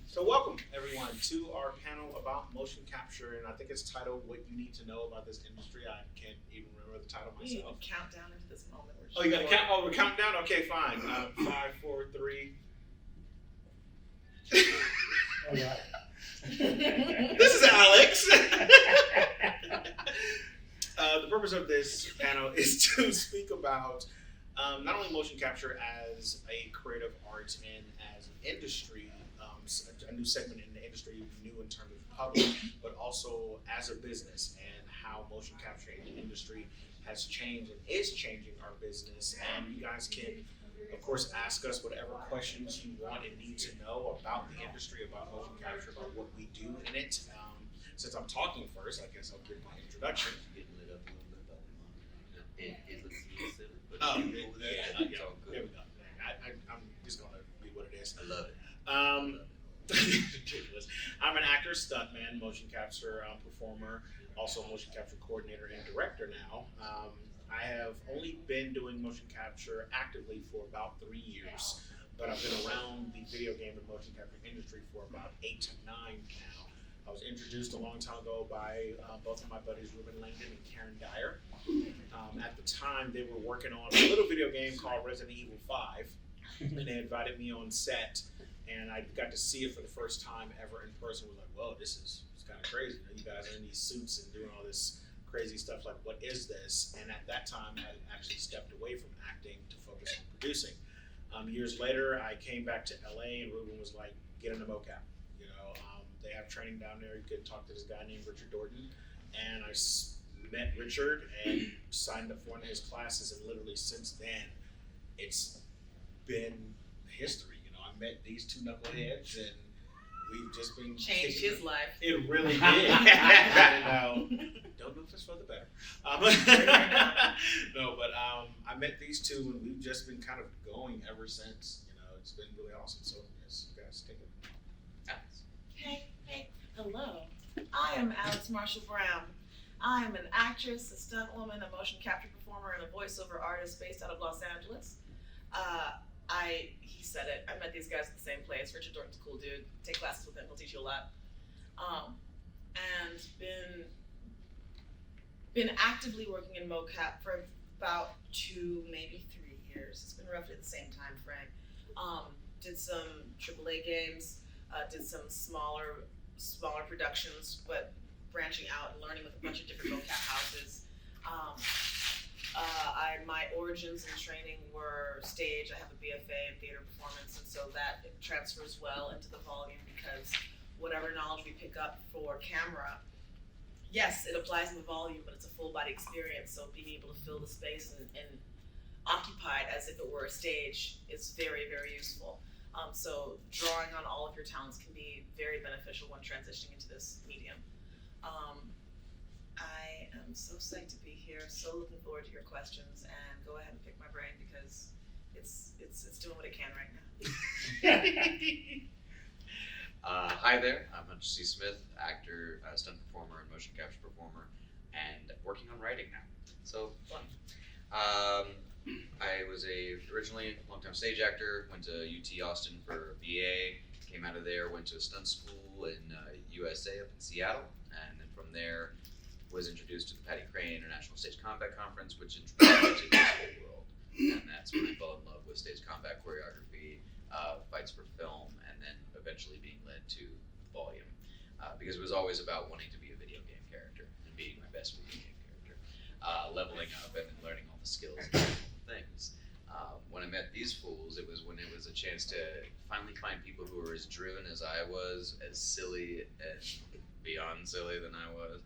So welcome everyone to our panel about motion capture, and I think it's titled "What You Need to Know About This Industry." I can't even remember the title We need myself. to count down into this moment. Oh, you got to count. Oh, we're counting down. Okay, fine. Five, four, three. All right. This is Alex. The purpose of this panel is to speak about not only motion capture as a creative art and as an industry, a new segment in the industry, new in terms of public, but also as a business and how motion capture in the industry has changed and is changing our business. And you guys can, of course, ask us whatever questions you want and need to know about the industry, about motion capture, about what we do in it. Since I'm talking first, I guess I'll give my introduction. Getting lit up a little bit about the monitor. It looks a little silly, but Oh, it's all good. There we go. I'm just gonna be what it is. I love it. Ridiculous. I'm an actor, stuntman, motion capture performer, also motion capture coordinator and director now. I have only been doing motion capture actively for about 3 years, but I've been around the video game and motion capture industry for about 8 to 9 now. I was introduced a long time ago by both of my buddies, Ruben Langdon and Karen Dyer. At the time, they were working on a little video game called Resident Evil 5, and they invited me on set, and I got to see it for the first time ever in person. I was like, whoa, it's kind of crazy. You guys are in these suits and doing all this crazy stuff. Like, what is this? And at that time, I actually stepped away from acting to focus on producing. Years later, I came back to LA, and Ruben was like, get into Mocap. They have training down there. You could talk to this guy named Richard Dorton. And I met Richard and signed up for one of his classes. And literally since then, it's been history. I met these two knuckleheads, and we've just been Changed his life. It really did. And, don't know if it's for the better. No, but I met these two, and we've just been kind of going ever since. It's been really awesome. So yes, you guys take it. Hey, hello. I am Alex Marshall Brown. I am an actress, a stunt woman, a motion capture performer, and a voiceover artist based out of Los Angeles. He said it. I met these guys at the same place. Richard Dorton's a cool dude. Take classes with him. He'll teach you a lot. And been actively working in Mocap for about 2, maybe 3 years. It's been roughly the same time frame. Did some AAA games. Did some smaller productions, but branching out and learning with a bunch of different mocap houses. My origins and training were stage. I have a BFA in theater performance, and so that transfers well into the volume because whatever knowledge we pick up for camera, yes, it applies in the volume, but it's a full body experience. So being able to fill the space and occupy it as if it were a stage is very, very useful. So drawing on all of your talents can be very beneficial when transitioning into this medium. I am so psyched to be here. So looking forward to your questions, and go ahead and pick my brain because it's doing what it can right now. Hi there, I'm Hunter C. Smith, actor, stunt performer, and motion capture performer, and working on writing now. So fun. I was originally a longtime stage actor, went to UT Austin for BA, came out of there, went to a stunt school in USA up in Seattle, and then from there was introduced to the Patty Crane International Stage Combat Conference, which introduced me to this whole world. And that's when I fell in love with stage combat choreography, fights for film, and then eventually being led to volume. Because it was always about wanting to be a video game character and being my best video game character. Leveling up and then learning all the skills and things. When I met these fools, it was when it was a chance to finally find people who were as driven as I was, as silly and beyond silly than I was,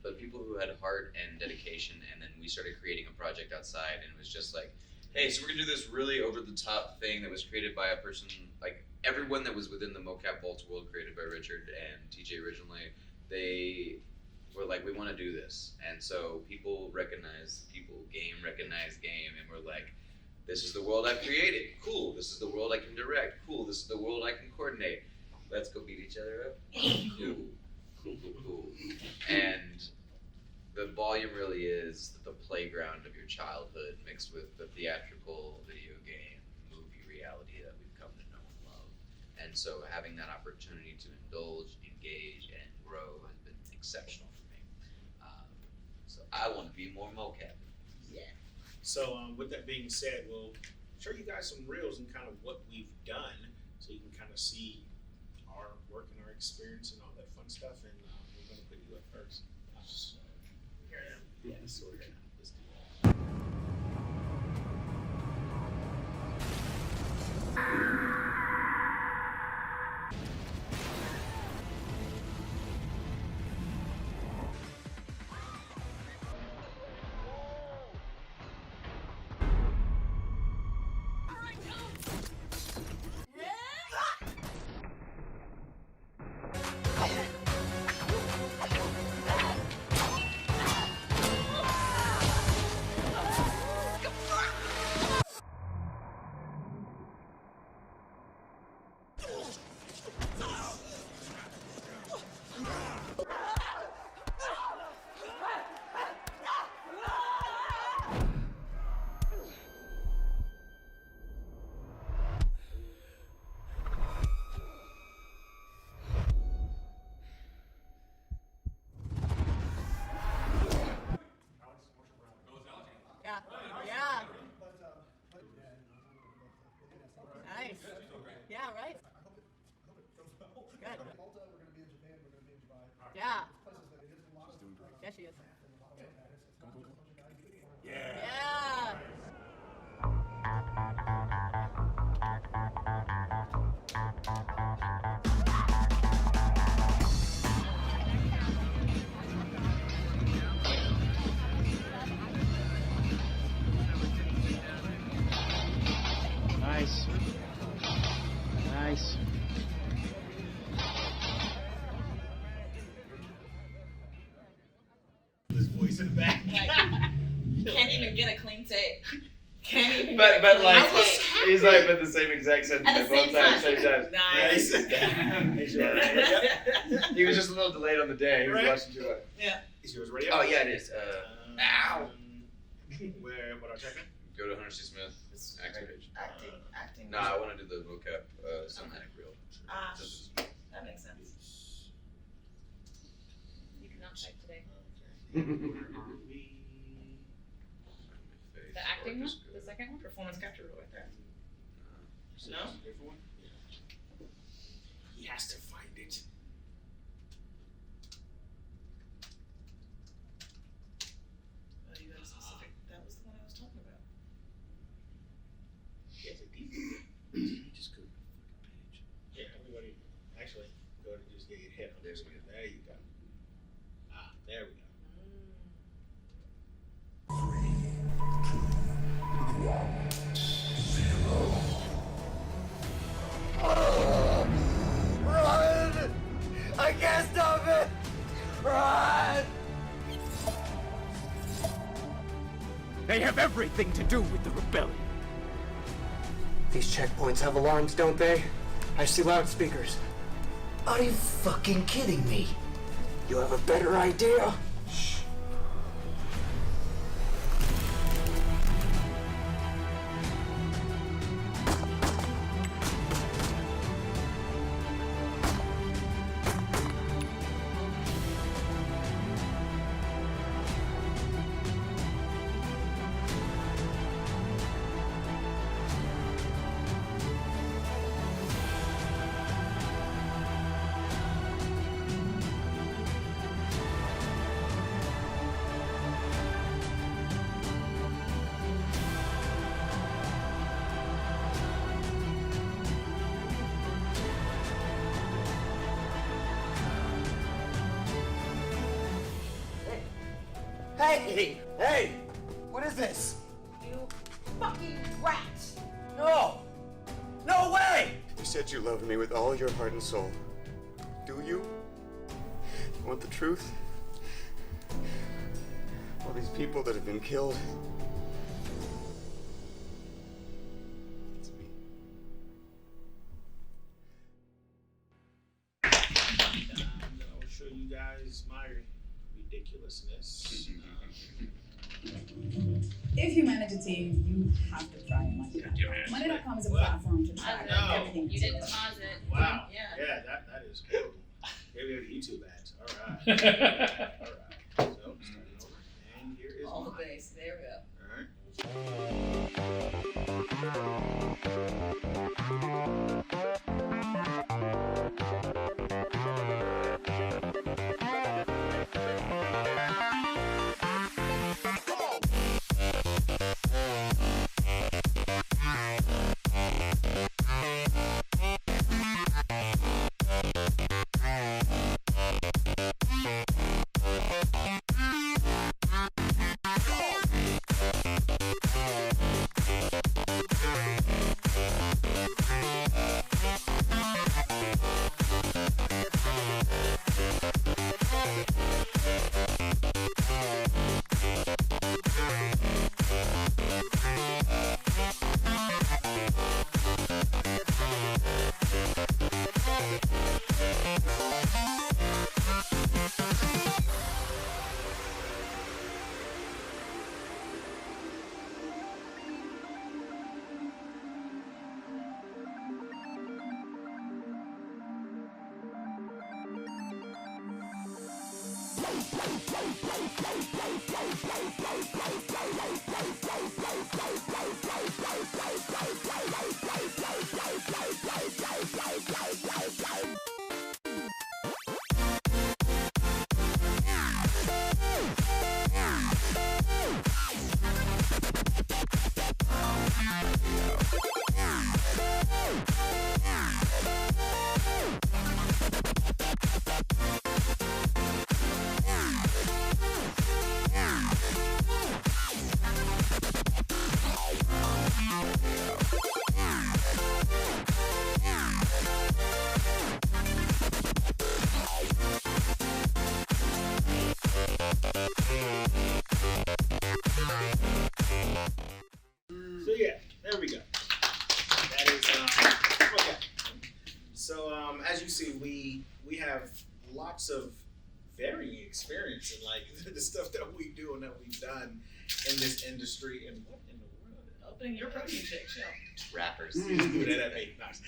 but people who had heart and dedication. And then we started creating a project outside, and it was just like, hey, so we're gonna do this really over the top thing that was created by a person, like everyone that was within the Mocap Vault world created by Richard and TJ originally, they were like, we want to do this. And so people recognize game, and we're like, this is the world I've created. Cool. This is the world I can direct. Cool. This is the world I can coordinate. Let's go beat each other up. Cool. And the volume really is the playground of your childhood mixed with the theatrical video game movie reality that we've come to know and love. And And so having that opportunity to indulge, engage, and grow has been exceptional for me. So I want to be more mocap. So with that being said, we'll show you guys some reels and kind of what we've done, so you can kind of see our work and our experience and all that fun stuff. And we're going to put you up first. So, Here I am. yeah, so we're gonna let's do that. Yeah. Yeah. Nice. Yeah, right. Good. Yeah. Yeah, she is. Yeah. Nice. Nice. This voice in the back. Can't even get a clean take. Can't even But get a clean like take. he's like but the same exact sentence At the both same times, time. same time. Nice. Make sure I write it. He was just a little delayed on the day. He was Right. watching too much. Is yours ready? Oh yeah, it is. Ow. Where? What our check-in? Go to Hunter C. Smith. Acting page. Acting. No, I want to do the mocap cinematic reel. Ah, Just- that makes sense. You cannot type today. Where are we? The acting one? The second one? Performance capture rule right there. Is No? this a different one? Yeah. He has to find it. Oh, you got a specific. That was the one I was talking about. He has a DVD. You just go to the fucking page. Yeah, everybody. Actually, go to just get your head on this one. There you go. Ah, there we go. Run! I can't stop it! Run! They have everything to do with the rebellion. These checkpoints have alarms, don't they? I see loudspeakers. Are you fucking kidding me? You have a better idea? Shh. Hey! Hey! What is this? You fucking rat! No! No way! You said you loved me with all your heart and soul. Do you? You want the truth? All these people that have been killed. It's me. Then I will show you guys my ridiculousness. If you manage a team, you have to try Money.com. Money.com is a platform to track No. everything. You didn't pause it. Wow. Yeah. Yeah, that is horrible. Maybe we have YouTube ads. All right. All right. So, starting over. And here is All the mine. base. There we go. All right. So yeah, there we go. That is okay. So as you see, we have lots of varying experience in like the stuff that we do and that we've done in this industry. And what in the world? Opening your protein shake, chill. Rappers. You just threw that at me. Nice.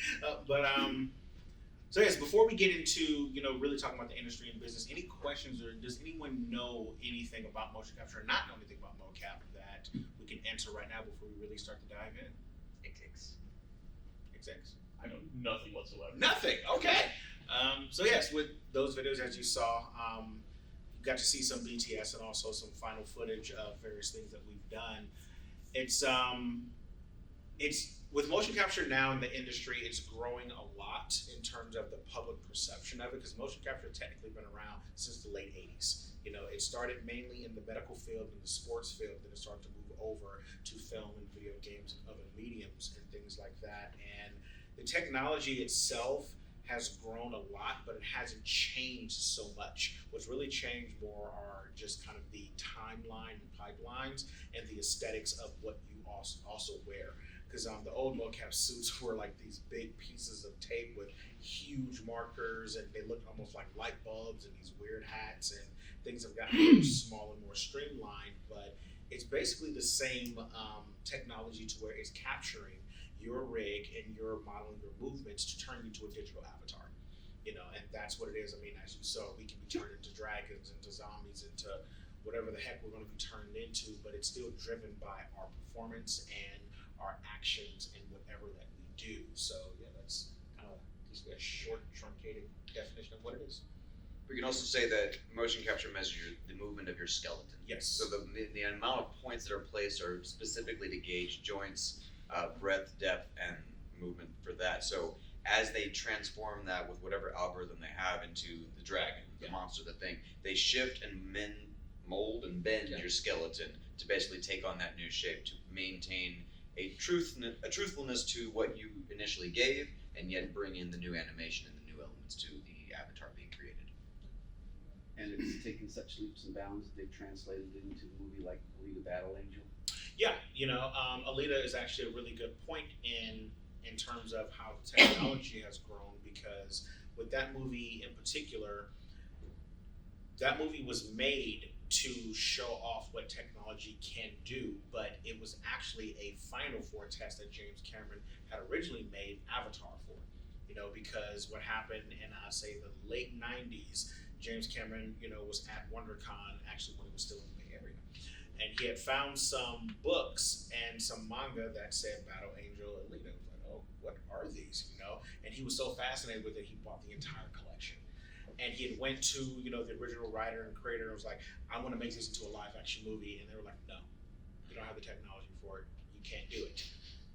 So yes, before we get into really talking about the industry and business, any questions or does anyone know anything about motion capture or not know anything about mocap that we can answer right now before we really start to dive in? Execs. I know nothing whatsoever. Nothing. Okay. So yes, with those videos as you saw, you got to see some BTS and also some final footage of various things that we've done. It's with motion capture now in the industry, it's growing a lot in terms of the public perception of it, because motion capture has technically been around since the late 80s. It started mainly in the medical field and the sports field, then it started to move over to film and video games and other mediums and things like that. And the technology itself has grown a lot, but it hasn't changed so much. What's really changed more are just kind of the timeline and pipelines and the aesthetics of what you also wear. Because the old mocap suits were like these big pieces of tape with huge markers, and they looked almost like light bulbs, and these weird hats, and things have gotten much smaller and more streamlined. But it's basically the same technology to where it's capturing your rig and you're modeling your movements to turn you to a digital avatar. And that's what it is. I mean, as you saw, we can be turned into dragons, into zombies, into whatever the heck we're going to be turned into, but it's still driven by our performance and our actions and whatever that we do. So yeah, that's kind of just a short, truncated definition of what it is. We can also say that motion capture measures the movement of your skeleton. Yes. So the amount of points that are placed are specifically to gauge joints, breadth, depth, and movement for that. So as they transform that with whatever algorithm they have into the dragon, the monster, the thing, they shift and mold and bend your skeleton to basically take on that new shape, to maintain a truthfulness to what you initially gave, and yet bring in the new animation and the new elements to the avatar being created. And it's taken such leaps and bounds that they've translated it into a movie like Alita Battle Angel. Yeah, Alita is actually a really good point in terms of how technology has grown, because with that movie in particular, that movie was made to show off what technology can do, but it was actually a final for a test that James Cameron had originally made Avatar for. You know, because what happened in say the late '90s, James Cameron, was at WonderCon actually when he was still in the Bay Area, and he had found some books and some manga that said Battle Angel Alita. I was like, oh, what are these? And he was so fascinated with it, he bought the entire collection. And he had went to, the original writer and creator and was like, I want to make this into a live action movie. And they were like, no, you don't have the technology for it. You can't do it.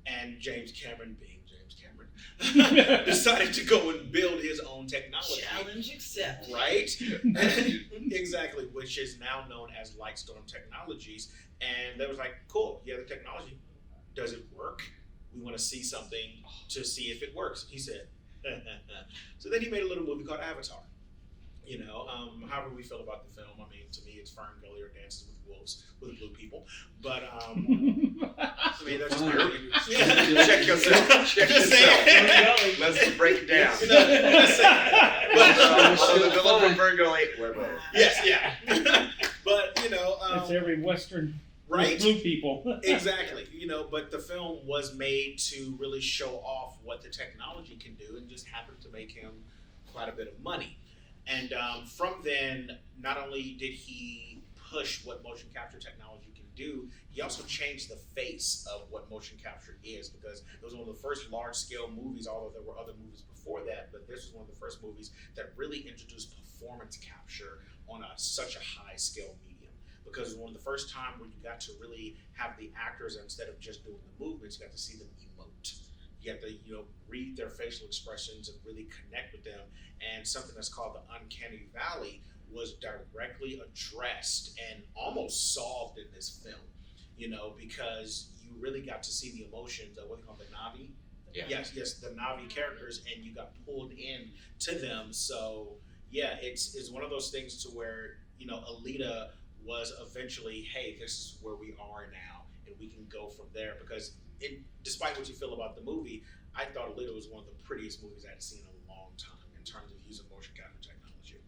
And James Cameron, being James Cameron, decided to go and build his own technology. Challenge accepted. Right? Exactly, which is now known as Lightstorm Technologies. And they was like, cool, you have the technology. Does it work? We want to see something to see if it works. He said, so then he made a little movie called Avatar. However we feel about the film, I mean, to me, it's Fern Gully or Dances with Wolves with blue people. But I mean, that's just my opinion. Yeah. Check yourself. Check Just yourself. saying. Let's break it down. Just saying. The villain from Fern Gully. Yes, yeah. But it's every Western right? with blue people. Exactly. But the film was made to really show off what the technology can do, and just happened to make him quite a bit of money. And from then, not only did he push what motion capture technology can do, he also changed the face of what motion capture is, because it was one of the first large-scale movies, although there were other movies before that, but this was one of the first movies that really introduced performance capture on such a high-scale medium. Because it was one of the first times where you got to really have the actors, instead of just doing the movements, you got to see them emote. You have to, read their facial expressions and really connect with them. And something that's called the uncanny valley was directly addressed and almost solved in this film, because you really got to see the emotions of what they call the Navi. Yeah. Yes, the Navi characters, and you got pulled in to them. So yeah, it's one of those things to where, Alita was eventually, hey, this is where we are now, and we can go from there. Because despite what you feel about the movie, I thought Alita was one of the prettiest movies I'd seen in a long time in terms of using motion capture technology.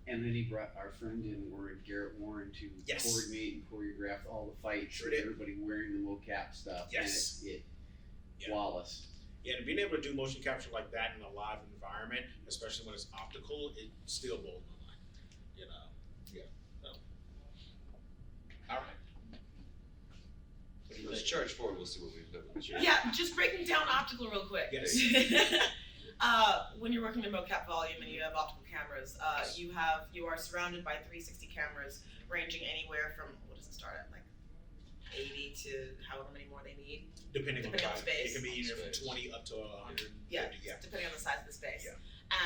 And then he brought our friend in, Garrett Warren, to Yes. coordinate and choreograph all the fights. Sure with did. everybody wearing the mocap stuff. Yes. And it Yeah. flawless. Yeah, and being able to do motion capture like that in a live environment, especially when it's optical, it still blows my mind. Yeah. So. All right. What do you Let's think? charge forward. We'll see what we've done. Yeah, just breaking down optical real quick. Yes. When you're working in mocap volume and you have optical cameras, you are surrounded by 360 cameras ranging anywhere from, what does it start at, like 80 to however many more they need? Depending on the Depending on space. space. It can be anywhere from 20 up to 150. Yeah, Yeah. depending on the size of the space. Yeah.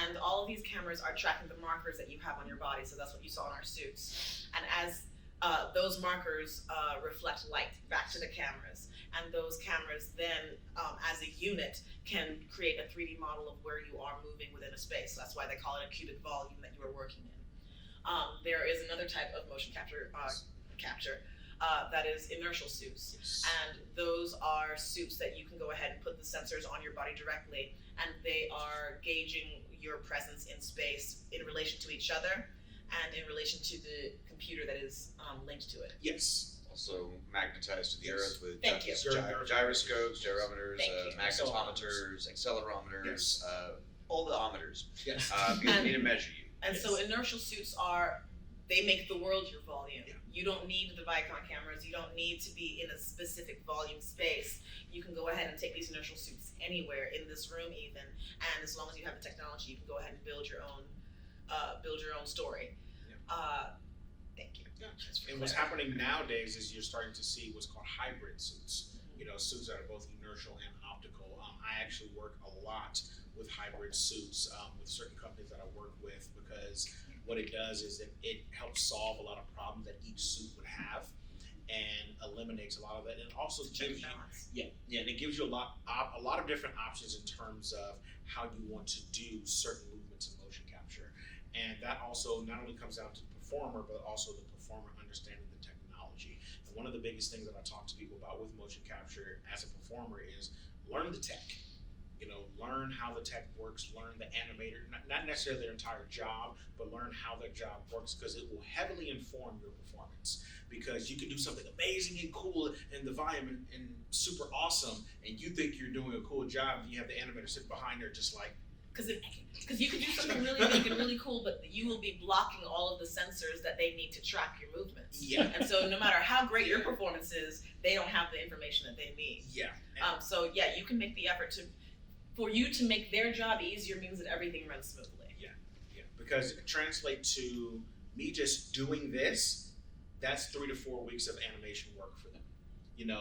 And all of these cameras are tracking the markers that you have on your body, so that's what you saw in our suits. And as those markers reflect light back to the cameras, and those cameras then, as a unit, can create a 3D model of where you are moving within a space. So that's why they call it a cubic volume that you are working in. There is another type of motion capture that is inertial suits. And those are suits that you can go ahead and put the sensors on your body directly, and they are gauging your presence in space in relation to each other and in relation to the computer that is linked to it. Yes. Also magnetized to the earth with Thank you. gyroscopes, gyrometers, Thank you. magnetometers, accelerometers, Yes. all the ometers. Yes. Because they need to measure you. And so inertial suits they make the world your volume. Yeah. You don't need the Vicon cameras. You don't need to be in a specific volume space. You can go ahead and take these inertial suits anywhere, in this room even. And as long as you have the technology, you can go ahead and build your own story. Thank you. Yeah. And what's happening nowadays is you're starting to see what's called hybrid suits. Suits that are both inertial and optical. I actually work a lot with hybrid suits with certain companies that I work with, because what it does is it helps solve a lot of problems that each suit would have, and eliminates a lot of it. And it also gives you, and it gives you a lot of different options in terms of how you want to do certain movements in motion capture. And that also not only comes down to the performer, but also the performer understanding the technology. And one of the biggest things that I talk to people about with motion capture as a performer is learn the tech. learn how the tech works, learn the animator, not necessarily their entire job, but learn how their job works, because it will heavily inform your performance. Because you can do something amazing and cool in the volume and super awesome, and you think you're doing a cool job, and you have the animator sitting behind there just like, because you can do something really big and really cool, but you will be blocking all of the sensors that they need to track your movements. Yeah. And so no matter how great your performance is, they don't have the information that they need. Yeah. So yeah, you can make the effort for you to make their job easier means that everything runs smoothly. Yeah. Because it translates to me just doing this, that's 3 to 4 weeks of animation work for them.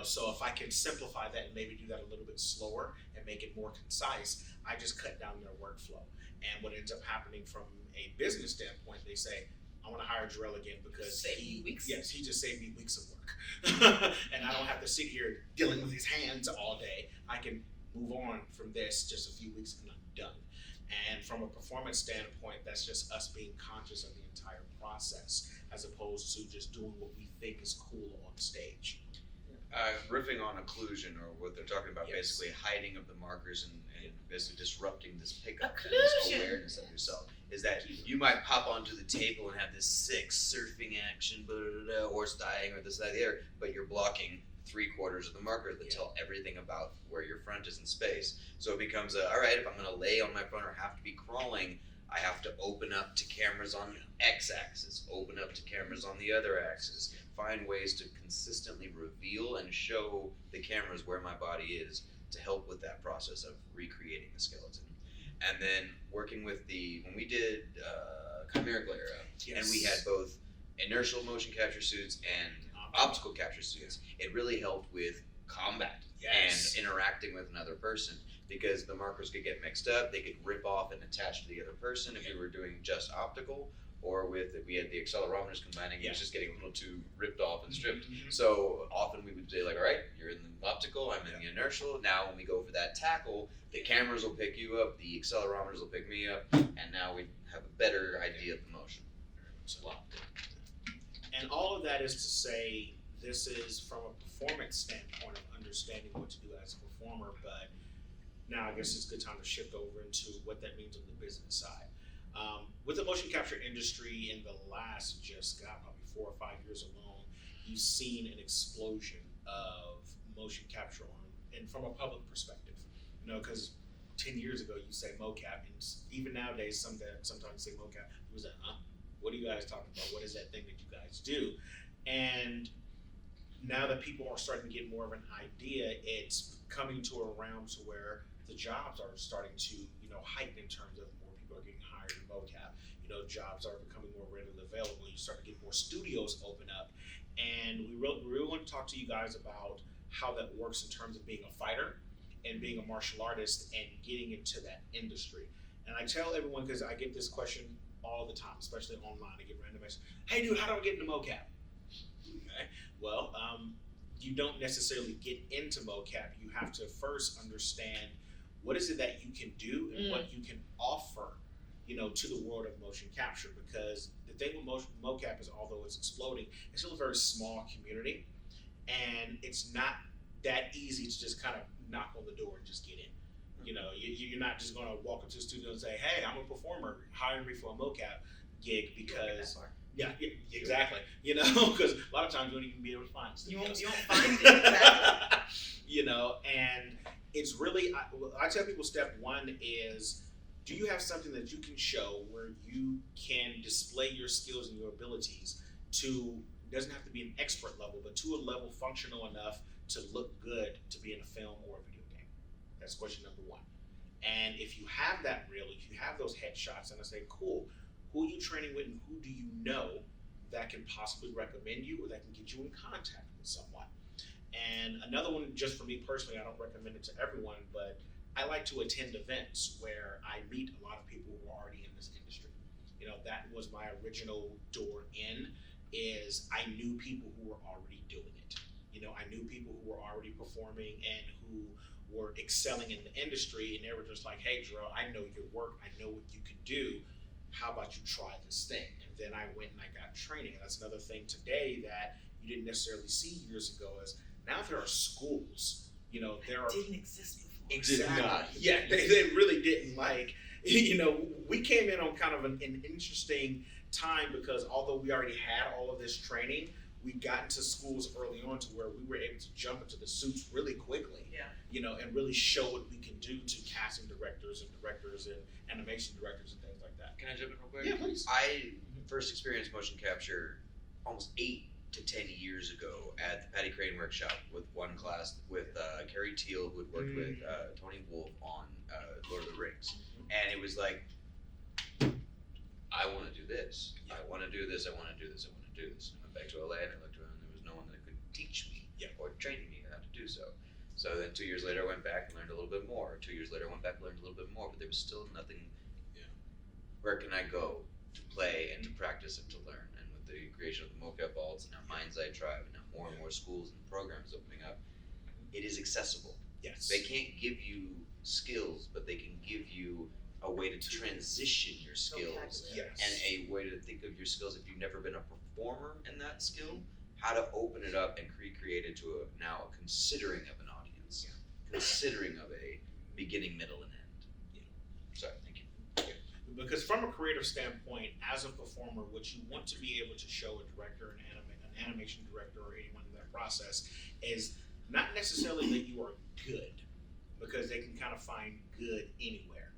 So if I can simplify that and maybe do that a little bit slower and make it more concise, I just cut down their workflow. And what ends up happening from a business standpoint, they say, I want to hire Jarrell again because he just saved me weeks of work. And I don't have to sit here dealing with his hands all day. I can move on from this just a few weeks and I'm done. And from a performance standpoint, that's just us being conscious of the entire process as opposed to just doing what we think is cool on stage. Riffing on occlusion, or what they're talking about, Yes. basically hiding of the markers and basically disrupting this pickup and Occlusion. this awareness of yourself, is that you might pop onto the table and have this sick surfing action, horse dying, or this, that, the other, but you're blocking 3/4 of the markers that tell everything about where your front is in space. So it becomes all right, if I'm going to lay on my front or have to be crawling, I have to open up to cameras on x-axis, open up to cameras on the other axis, find ways to consistently reveal and show the cameras where my body is to help with that process of recreating the skeleton. And then working with when we did Chimerical Era, and we had both inertial motion capture suits and optical capture suits, it really helped with combat and interacting with another person, because the markers could get mixed up, they could rip off and attach to the other person if we were doing just optical, or if we had the accelerometers combining, it was just getting a little too ripped off and stripped. So often we would say like, all right, you're in the optical, I'm in the inertial, now when we go for that tackle, the cameras will pick you up, the accelerometers will pick me up, and now we have a better idea of the motion. And all of that is to say, this is from a performance standpoint of understanding what to do as a performer, but now I guess it's a good time to shift over into what that means on the business side. With the motion capture industry in the last probably 4 or 5 years alone, you've seen an explosion of motion capture and from a public perspective, because 10 years ago you say mocap, and even nowadays sometimes say mocap, you was like, what are you guys talking about? What is that thing that you guys do? And now that people are starting to get more of an idea, it's coming to a realm to where the jobs are starting to, heighten in terms of more people are getting hired in mocap. Jobs are becoming more readily available. You start to get more studios open up. And we really want to talk to you guys about how that works in terms of being a fighter and being a martial artist and getting into that industry. And I tell everyone, because I get this question all the time, especially online, I get random messages, hey dude, how do I get into mocap? Okay, well, you don't necessarily get into mocap. You have to first understand what is it that you can do and what you can offer, to the world of motion capture. Because the thing with mocap is, although it's exploding, it's still a very small community, and it's not that easy to just kind of knock on the door and just get in. You're not just going to walk up to the studio and say, hey, I'm a performer, hire me for a mocap gig, because yeah, exactly. Because a lot of times you won't even be able to find studios. You won't find it, exactly. And it's really, I tell people step one is, do you have something that you can show where you can display your skills and your abilities to, doesn't have to be an expert level, but to a level functional enough to look good to be in a film or a video game? That's question number one. And if you have that reel, if you have those headshots, and I say, cool, who are you training with and who do you know that can possibly recommend you or that can get you in contact with someone? And another one, just for me personally, I don't recommend it to everyone, but I like to attend events where I meet a lot of people who are already in this industry. That was my original door in, is I knew people who were already doing it. I knew people who were already performing and who were excelling in the industry, and they were just like, hey, Jarrell, I know your work, I know what you can do. How about you try this thing? And then I went and I got training. And that's another thing today that you didn't necessarily see years ago, is now there are schools. There are didn't exist before. Exactly. Did not. Yeah, they really didn't. Like, you know, we came in on kind of an interesting time because although we already had all of this training, we got into schools early on to where we were able to jump into the suits really quickly. Yeah. You know, and really show what we can do to casting directors and animation directors and things like that. Can I jump in real quick? Yeah, please. I first experienced motion capture almost 8 to 10 years ago at the Patty Crane workshop with one class with Carrie Teal, who had worked with Tony Wolf on Lord of the Rings. And it was like, I want to do this. I want to do this. I want to do this. I want to do this. And I went back to LA and I looked around and there was no one that could teach me or train me how to do so. So then 2 years later I went back and learned a little bit more. 2 years later I went back and learned a little bit more, but there was still nothing. Where can I go to play and to practice and to learn? And with the creation of the Mocap Vaults and now Mind's Eye Tribe and now more and more schools and programs opening up, it is accessible. Yes. They can't give you skills, but they can give you a way to transition your skills and a way to think of your skills if you've never been a performer in that skill, how to open it up and recreate it to now a considering of an audience, considering of a beginning, middle, and end. Sorry, thank you. Because from a creative standpoint, as a performer, what you want to be able to show a director, an animation director, or anyone in that process is not necessarily that you are good, because they can kind of find good anywhere.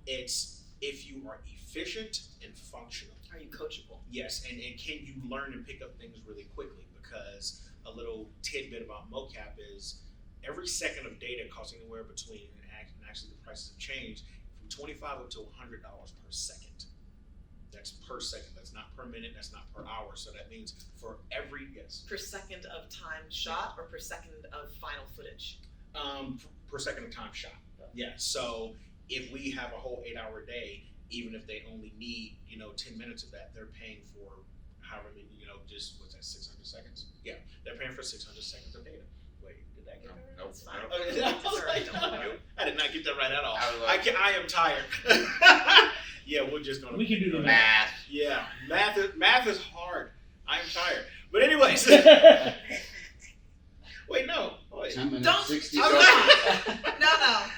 It's if you are efficient and functional. Are you coachable? Yes, and can you learn and pick up things really quickly? Because a little tidbit about Mocap is every second of data costs anywhere between, and actually the prices have changed, from $25 up to $100 per second. That's per second. That's not per minute. That's not per hour. So that means for every per second of time shot or per second of final footage. Per second of time shot. Yeah. So if we have a whole 8-hour day, even if they only need 10 minutes of that, they're paying for however many just what's that 600 seconds? Yeah, they're paying for 600 seconds of data. Wait, did that get Nope. It's fine. I did not get that right at all. I am tired. Yeah, we're just gonna. We can do the math. Yeah, math is hard. I'm tired. But anyways. Wait, no. Wait. 10 minutes, Don't. 60 I'm seconds. not.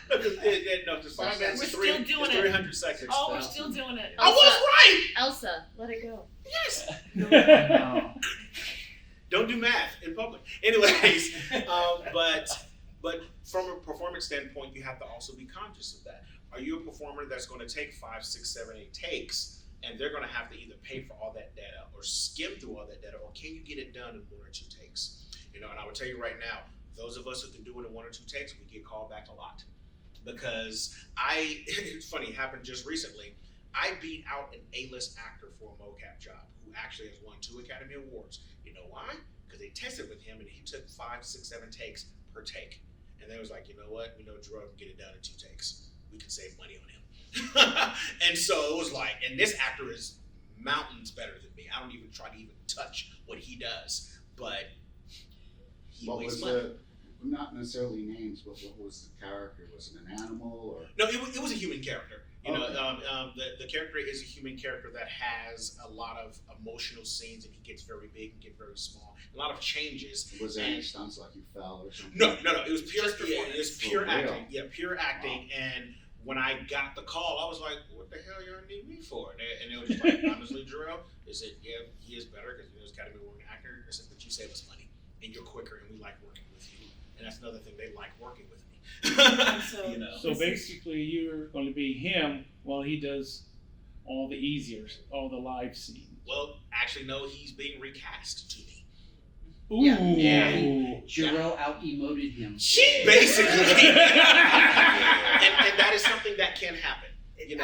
No, just 5 minutes. We're is still doing it. 300 seconds. Oh, we're still doing it. I was right. Elsa, let it go. Yes. No. Don't do math in public. Anyways, but from a performance standpoint, you have to also be conscious of that. Are you a performer that's going to take 5, 6, 7, 8 takes, and they're going to have to either pay for all that data or skim through all that data, or can you get it done in 1 or 2 takes? And I would tell you right now, those of us who can do it in 1 or 2 takes, we get called back a lot. Because it's funny, it happened just recently. I beat out an A-list actor for a Mocap job who actually has won 2 Academy Awards. You know why? Because they tested with him and he took 5, 6, 7 takes per take. And they was like, you know what? We know Jarrell can get it done in 2 takes. We can save money on him. And so it was like, and this actor is mountains better than me. I don't even try to even touch what he does. But he What wastes was money. not necessarily names, but what was the character? Was it an animal or? No, it was a human character. The character is a human character that has a lot of emotional scenes, and he gets very big and get very small. A lot of changes. Was there any stunts like you fell or something? No. It was pure. Just It was pure For real? acting. Yeah, pure acting. Wow. And when I got the call, I was like, "What the hell y'all need me for?" And it was just like, honestly, Jarrell, they said, "Yeah, he is better because he's Academy Award actor." I said, "But you save us money, and you're quicker, and we like working with you." And that's another thing, they like working with me. So basically, you're going to be him while he does all the live scenes. Well, actually, no, he's being recast to me. Ooh. Yeah. Jarrell out-emoted him. Basically. and that is something that can happen. It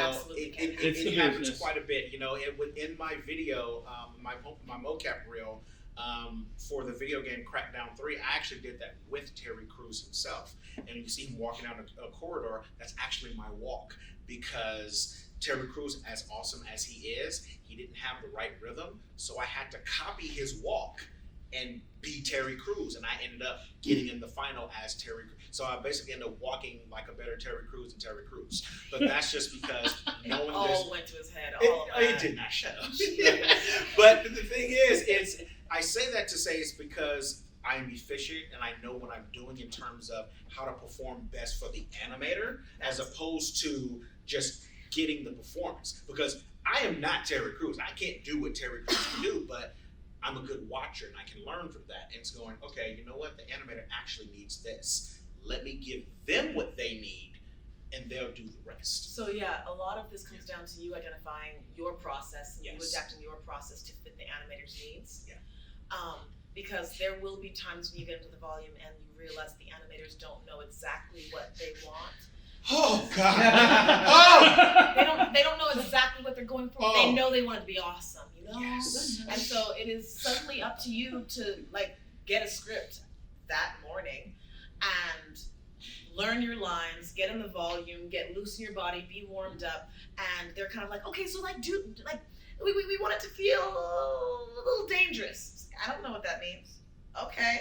happens quite a bit. In my video, my Mocap reel, for the video game Crackdown 3, I actually did that with Terry Crews himself. And you see him walking down a corridor, that's actually my walk. Because Terry Crews, as awesome as he is, he didn't have the right rhythm. So I had to copy his walk and be Terry Crews. And I ended up getting in the final as Terry Crews. So I basically ended up walking like a better Terry Crews than Terry Crews. But that's just because knowing all went to his head. It did not, shut up. But the thing is, I say that to say it's because I am efficient and I know what I'm doing in terms of how to perform best for the animator, as opposed to just getting the performance. Because I am not Terry Crews. I can't do what Terry Crews can do, but I'm a good watcher and I can learn from that. And it's going, okay, you know what? The animator actually needs this. Let me give them what they need and they'll do the rest. So yeah, a lot of this comes down to you identifying your process and you adapting your process to fit the animator's needs. Yeah. Because there will be times when you get into the volume and you realize the animators don't know exactly what they want. Oh God! They don't know exactly what they're going for. Oh. They know they want it to be awesome, you know? Yes. And so it is suddenly up to you to like get a script that morning and learn your lines, get in the volume, get loose in your body, be warmed up, and they're kind of like, okay, so like we want it to feel a little dangerous. I don't know what that means. Okay.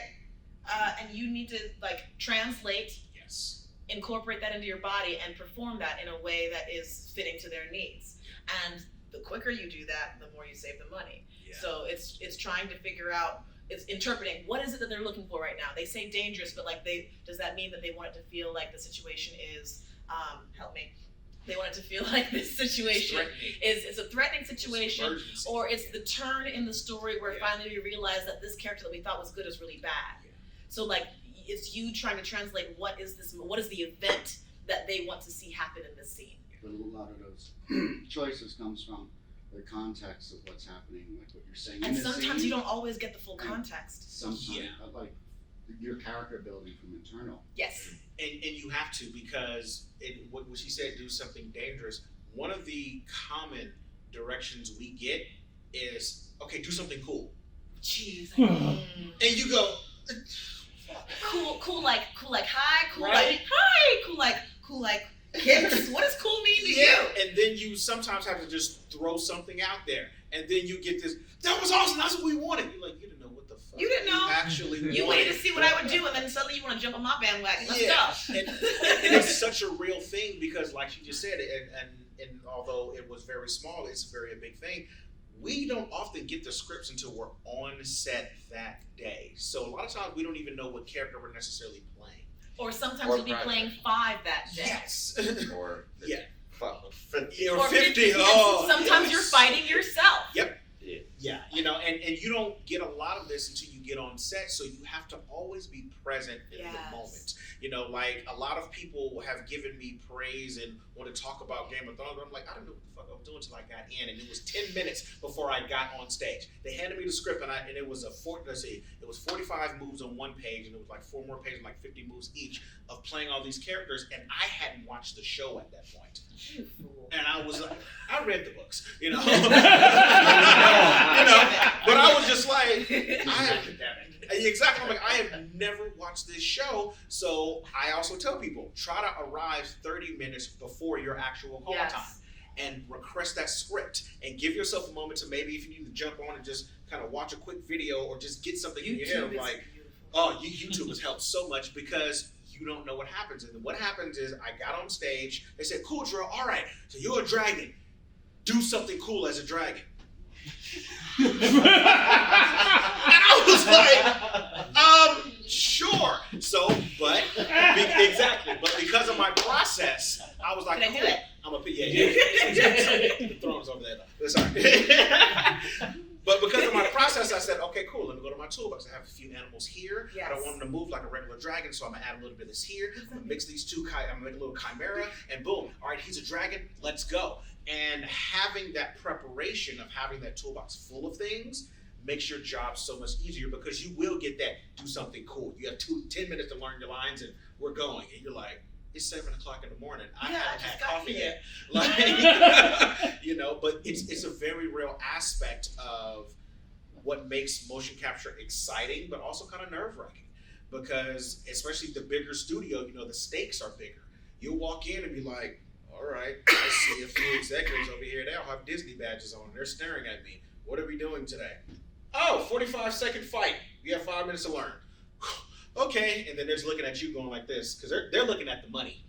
And you need to like translate, incorporate that into your body and perform that in a way that is fitting to their needs. And the quicker you do that, the more you save the money. Yeah. So it's trying to figure out, it's interpreting what is it that they're looking for right now. They say dangerous, but like does that mean that they want it to feel like the situation is help me. They want it to feel like this situation is a threatening situation, or it's the turn in the story where finally we realize that this character that we thought was good is really bad. Yeah. So like it's you trying to translate what is the event that they want to see happen in this scene. But a lot of those choices comes from the context of what's happening, like what you're saying. And in the sometimes scene. you don't always get the full context. Sometimes, like your character building from internal. Yes. And you have to, because what she said, do something dangerous. One of the common directions we get is, okay, do something cool. Jeez. And you go, cool like hi, cool right? like hi, cool like hips. What does cool mean to you? And then you sometimes have to just throw something out there, and then you get this. That was awesome. That's what we wanted. You're like, you didn't know what the fuck. You didn't know. Actually, you wanted. waited to see what I would do, and then suddenly you want to jump on my bandwagon. Let's go. And it's such a real thing because, like she just said, and although it was very small, it's a big thing. We don't often get the scripts until we're on set that day. So a lot of times we don't even know what character we're necessarily playing. Or sometimes we'll be playing 5 that day. Yes. Or 50. Or 50. Oh, sometimes you're fighting yourself. Yep. Yeah, you know, and you don't get a lot of this until you get on set, so you have to always be present in the moment. You know, like a lot of people have given me praise and want to talk about Game of Thrones, but I'm like, I don't know what the fuck I was doing until I got in, and it was 10 minutes before I got on stage. They handed me the script, and it was it was 45 moves on one page, and it was like 4 more pages, like 50 moves each of playing all these characters, and I hadn't watched the show at that point. And I was like, I read the books, you know. But I was just like, exactly. I'm like, I have never watched this show, so I also tell people, try to arrive 30 minutes before your actual call time, and request that script, and give yourself a moment to maybe if you need to jump on and just kind of watch a quick video or just get something in your head. Like, YouTube has helped so much because you don't know what happens. And what happens is I got on stage, they said, cool, Jarrell, all right, so you're a dragon. Do something cool as a dragon. And I was like, sure. So, but because of my process, I was like, Can I do it? I'm gonna the throne's over there though. Sorry. But because of my process, I said, okay, cool, let me go to my toolbox. I have a few animals here. I don't want them to move like a regular dragon, so I'm gonna add a little bit of this here. I'm gonna mix these two, I'm gonna make a little chimera, and boom. All right, he's a dragon, let's go. And having that preparation of having that toolbox full of things makes your job so much easier because you will get that, do something cool. You have 10 minutes to learn your lines and we're going. And you're like, it's 7 o'clock in the morning. I haven't had coffee yet. Like, you know, but it's a very real aspect of what makes motion capture exciting, but also kind of nerve-wracking. Because especially the bigger studio, you know, the stakes are bigger. You'll walk in and be like, all right, I see a few executives over here. They all have Disney badges on. They're staring at me. What are we doing today? Oh, 45-second fight. We have 5 minutes to learn. Okay, and then they're just looking at you going like this because they're looking at the money.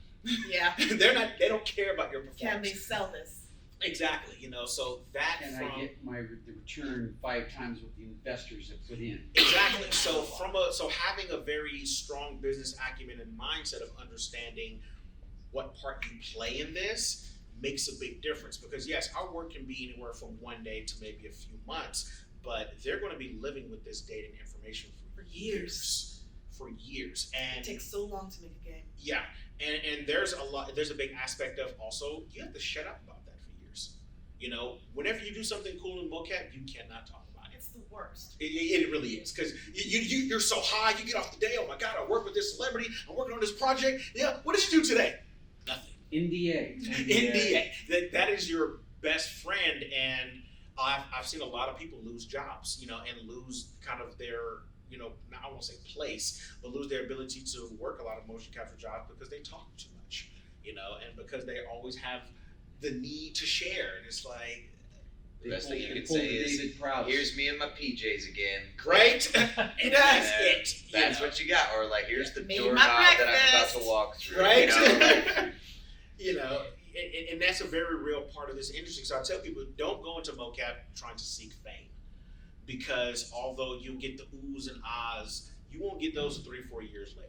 Yeah. They don't care about your performance. Can they sell this? Exactly, you know, so that And from I get the return 5 times what the investors have put in. exactly. So having a very strong business acumen and mindset of understanding what part you play in this makes a big difference. Because yes, our work can be anywhere from one day to maybe a few months, but they're going to be living with this data and information for years. For years, and It takes so long to make a game. yeah, and there's a big aspect of also you have to shut up about that for years. You know, whenever you do something cool in mocap, you cannot talk about it. It's the worst. It really is, because you're so high. You get off the day. Oh my God, I work with this celebrity. I'm working on this project. Yeah, what did you do today? Nothing. NDA. That is your best friend, and I've seen a lot of people lose jobs, you know, and lose kind of their, you know, I won't say place, but lose their ability to work a lot of motion capture jobs because they talk too much, you know, and because they always have the need to share. And it's like, The best thing you could say is, here's me in my PJs again. Right? And that's it. That's what you got. Or like, here's the Made doorknob my that I'm about breakfast. to walk through. Right? You know, like, You know, and that's a very real part of this industry. So I tell people, don't go into mocap trying to seek fame. Because although you get the oohs and ahs, you won't get those 3-4 years later.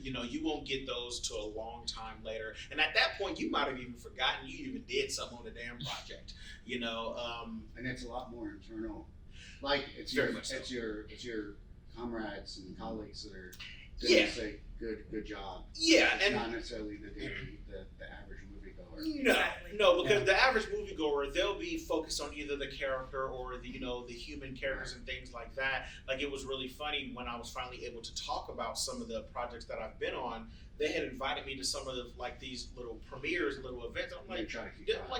You know, you won't get those to a long time later. And at that point, you might have even forgotten you even did something on the damn project. You know, and it's a lot more internal. Like it's Very your much so. it's your comrades and colleagues that are Yeah. gonna say good job. Yeah, It's and not necessarily the average moviegoer. no, Exactly. no, because the average moviegoer, they'll be focused on either the character or the, you know, the human characters and things like that. Like, it was really funny when I was finally able to talk about some of the projects that I've been on. They had invited me to some of the, like, these little premieres, little events. I'm like,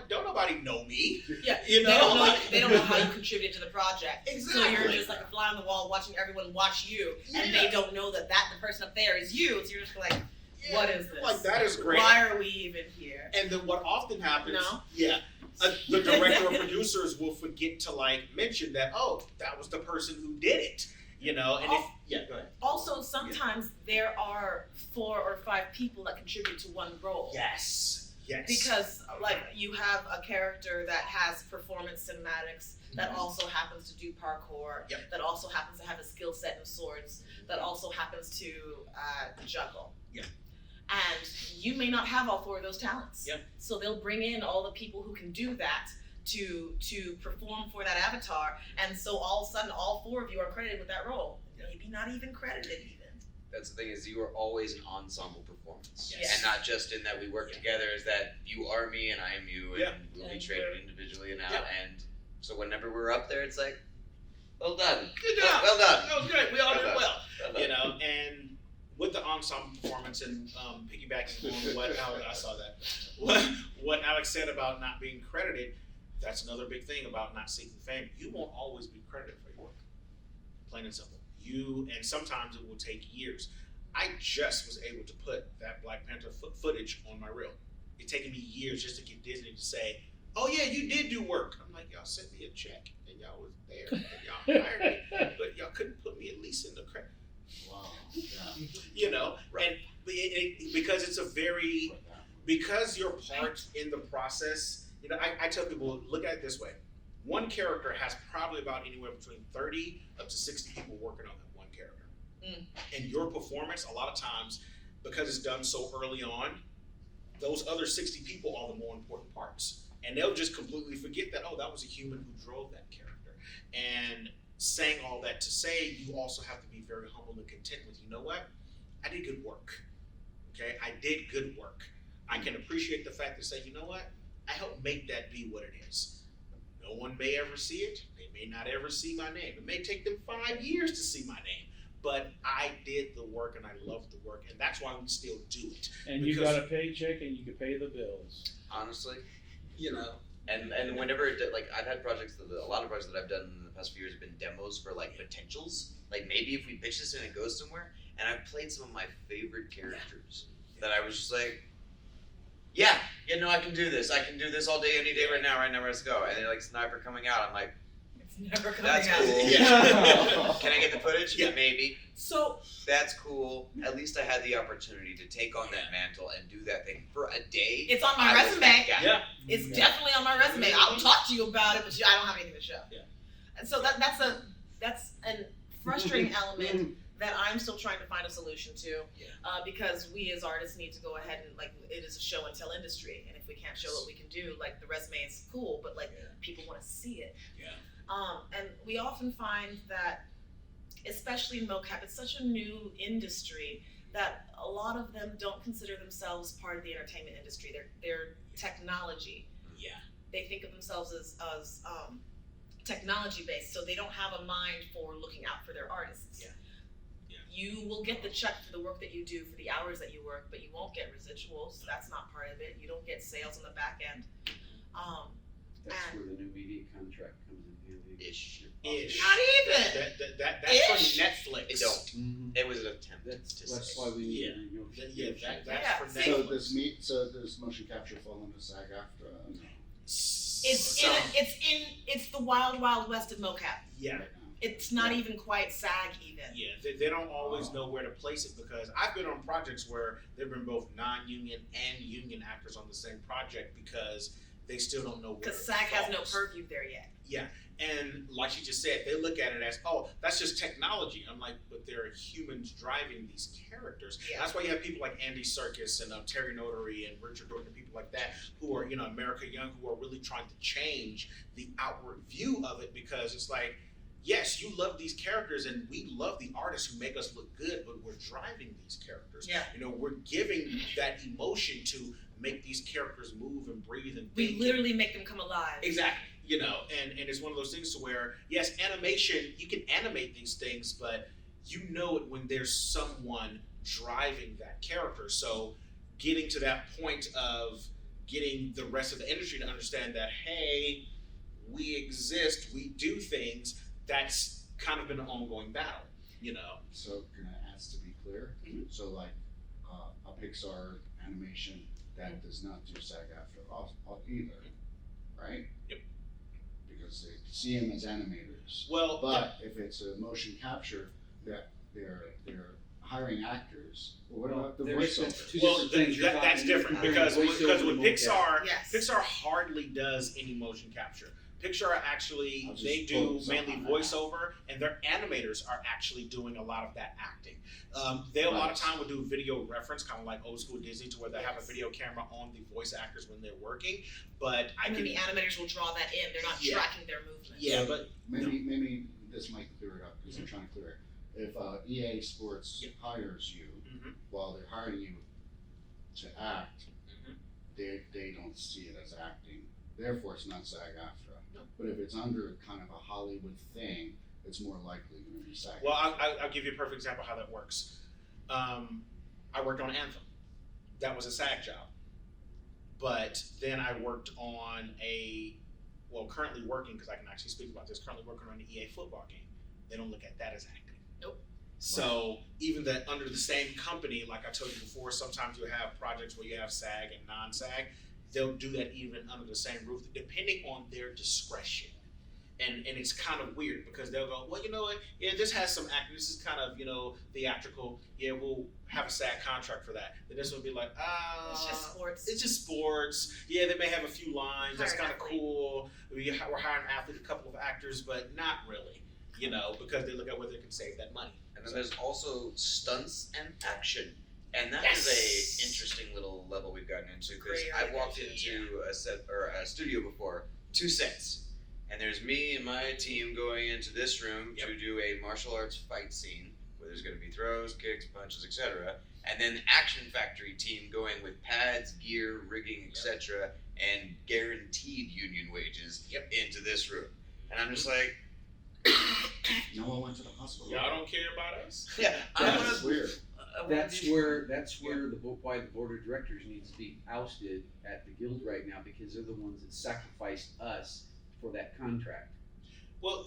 don't nobody know me. Yeah, You know, they don't know. like- They don't know how you contributed to the project. So you're Exactly. just like a fly on the wall, watching everyone watch you, and Yeah. they don't know that the person up there is you. So you're just like, what is this? Like, that is great. Why are we even here? And then what often happens, No. the director or producers will forget to, like, mention that, oh, that was the person who did it. You know, and go ahead. Also, sometimes there are 4 or 5 people that contribute to one role. Yes. Because, like, you have a character that has performance cinematics, that also happens to do parkour, Yep. that also happens to have a skill set in swords, that also happens to juggle. Yeah. And you may not have all 4 of those talents. Yep. So they'll bring in all the people who can do that to perform for that avatar, and so all of a sudden all 4 of you are credited with that role. Maybe not even credited even. that's the thing, is you are always an ensemble performance. Yes. And not just in that we work together, is that you are me and I am you, and Yeah. we'll be And traded we're- individually and out. Yeah. And so whenever we're up there, it's like, well done. Good job. Well done. That was great. We all Well did done. well. Well done. You know, and with the ensemble performance and piggybacking on what Alex, I saw that, what Alex said about not being credited, that's another big thing about not seeking fame. You won't always be credited for your work. Plain and simple. And sometimes it will take years. I just was able to put that Black Panther footage on my reel. It's taken me years just to get Disney to say, oh yeah, you did do work. I'm like, y'all sent me a check and y'all was there and y'all hired me, but y'all couldn't put me at least in the credit. Wow. Yeah. You know, Right. and because it's because you're part in the process. You know, I tell people, look at it this way: one character has probably about anywhere between 30 up to 60 people working on that one character. And your performance, a lot of times, because it's done so early on, those other 60 people are the more important parts, and they'll just completely forget that, oh, that was a human who drove that character. And saying all that to say, you also have to be very humble and content with, you know what, I did good work. Okay, I did good work. I can appreciate the fact to say, you know what, I helped make that be what it is. No one may ever see it. They may not ever see my name. It may take them 5 years to see my name, but I did the work and I loved the work, and that's why we still do it. And you got a paycheck and you can pay the bills. Honestly. You know. And whenever like I've had projects a lot of projects that I've done in the past few years have been demos for like potentials. Like maybe if we pitch this and it goes somewhere, and I've played some of my favorite characters that I was just like, yeah, no, I can do this. I can do this all day, any day, right now, let's go. And then like Sniper coming out, I'm like, It's never coming that's out. cool. Yeah. Can I get the footage? Yeah. Maybe. So That's cool. At least I had the opportunity to take on that mantle and do that thing for a day. it's on my I was resume. that guy. Yeah. It's definitely on my resume. I'll talk to you about it, but I don't have anything to show. Yeah. And so that's a frustrating element that I'm still trying to find a solution to, because we as artists need to go ahead and, like, it is a show and tell industry, and if we can't show what we can do, like, the resume is cool, but, like, people want to see it. Yeah. And we often find that, especially in mocap, it's such a new industry that a lot of them don't consider themselves part of the entertainment industry. They're technology. Yeah. They think of themselves as technology based, so they don't have a mind for looking out for their artists. Yeah. You will get the check for the work that you do for the hours that you work, but you won't get residuals. That's not part of it. You don't get sales on the back end. That's where the new media contract comes in handy. Ish. Not even. That's from Netflix. It don't. It was an attempt. That's why we need to renegotiate. That's from Yeah. Netflix. So does motion capture fall into SAG-AFTRA? No. It's the wild, wild west of mocap. Yeah. It's not even quite SAG even. Yeah, they don't always know where to place it, because I've been on projects where there have been both non-union and union actors on the same project because they still don't know where. Because SAG has no purview there yet. Yeah, and like she just said, they look at it as, oh, that's just technology. I'm like, but there are humans driving these characters. Yeah. That's why you have people like Andy Serkis and Terry Notary and Richard Norton and people like that who are, America Young, who are really trying to change the outward view of it, because it's like, yes, you love these characters, and we love the artists who make us look good, but we're driving these characters. Yeah. We're giving that emotion to make these characters move and breathe and We think. literally make them come alive. Exactly. And it's one of those things to where, yes, animation, you can animate these things, but you know it when there's someone driving that character. So getting to that point of getting the rest of the industry to understand that, hey, we exist, we do things, that's kind of been an ongoing battle, So can I ask to be clear? Mhm. So like a Pixar animation that does not do SAG-AFTRA either, right? Yep. Because they see them as animators. Well, But if it's a motion capture, that they're hiring actors. Well, what about the voiceover? Well, that's different because with Pixar, Yes. Pixar hardly does any motion capture. Pixar actually, I'll just they do focus mainly on that. voiceover, and their animators are actually doing a lot of that acting. They a lot of time will do video reference, kind of like old school Disney, to where they have a video camera on the voice actors when they're working. But And then the animators will draw that in. They're not tracking their movements. Yeah, but Maybe this might clear it up because I'm trying to clear it. If EA Sports hires you while they're hiring you to act, they don't see it as acting. Therefore, it's not SAG-AFTRA. But if it's under kind of a Hollywood thing, it's more likely going to be SAG-AFTRA. Well, I'll give you a perfect example of how that works. I worked on Anthem. That was a SAG job. But then I worked on currently working, because I can actually speak about this, currently working on an EA football game. They don't look at that as acting. Nope. So even that under the same company, like I told you before, sometimes you have projects where you have SAG and non-SAG. They'll do that even under the same roof, depending on their discretion. And it's kind of weird because they'll go, well, you know what? Yeah, this has some acting. This is kind of, theatrical. Yeah, we'll have a SAG contract for that. Then this will be like, It's just sports. It's just sports. Yeah, they may have a few lines. That's Hire kind an of athlete. cool. We're hiring an athlete, a couple of actors, but not really, because they look at whether they can save that money. And then there's also stunts and action. And that is a interesting little level we've gotten into, because Great I've walked idea. into a set or a studio before, 2 sets, and there's me and my team going into this room to do a martial arts fight scene where there's going to be throws, kicks, punches, etc. And then the Action Factory team going with pads, gear, rigging, etc. and guaranteed union wages into this room. And I'm just like, No one went to the hospital. Y'all don't care about us? yeah, I want That's to. weird. That's where why the board of directors needs to be ousted at the guild right now, because they're the ones that sacrificed us for that contract. Well,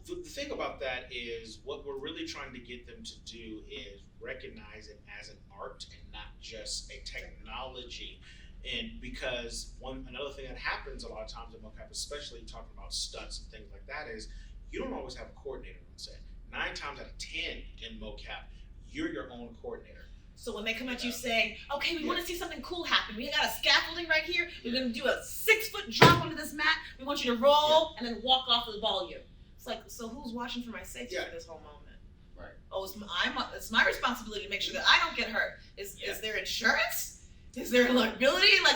the thing about that is what we're really trying to get them to do is recognize it as an art and not just a technology. And because another thing that happens a lot of times in mocap, especially talking about stunts and things like that, is you don't always have a coordinator on set. 9 times out of 10 in mocap, you're your own coordinator. So when they come at you saying, okay, we want to see something cool happen. We got a scaffolding right here. We're going to do a 6 drop onto this mat. We want you to roll and then walk off with the volume. It's like, so who's watching for my safety for this whole moment? Right. Oh, it's my responsibility to make sure that I don't get hurt. Is there insurance? Is there liability? Like,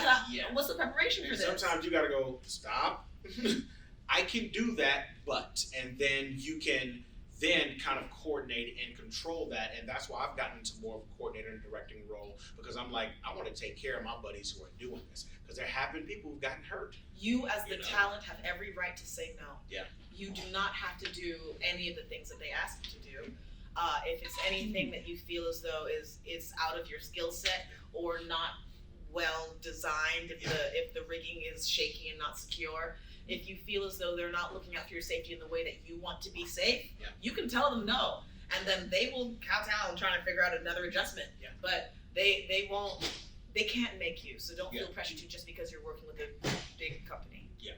what's the preparation for And this? sometimes you gotta go, stop. I can do that, but, and then you can then kind of coordinate and control that. And that's why I've gotten into more of a coordinator and directing role, because I'm like, I want to take care of my buddies who are doing this, because there have been people who've gotten hurt. You, as the talent, have every right to say no. Yeah. You do not have to do any of the things that they ask you to do. If it's anything that you feel as though is out of your skill set or not well designed, if the rigging is shaky and not secure, if you feel as though they're not looking out for your safety in the way that you want to be safe, you can tell them no, and then they will kowtow and try to figure out another adjustment. Yeah. But they can't make you, so don't feel pressure to just because you're working with a big company. Yeah.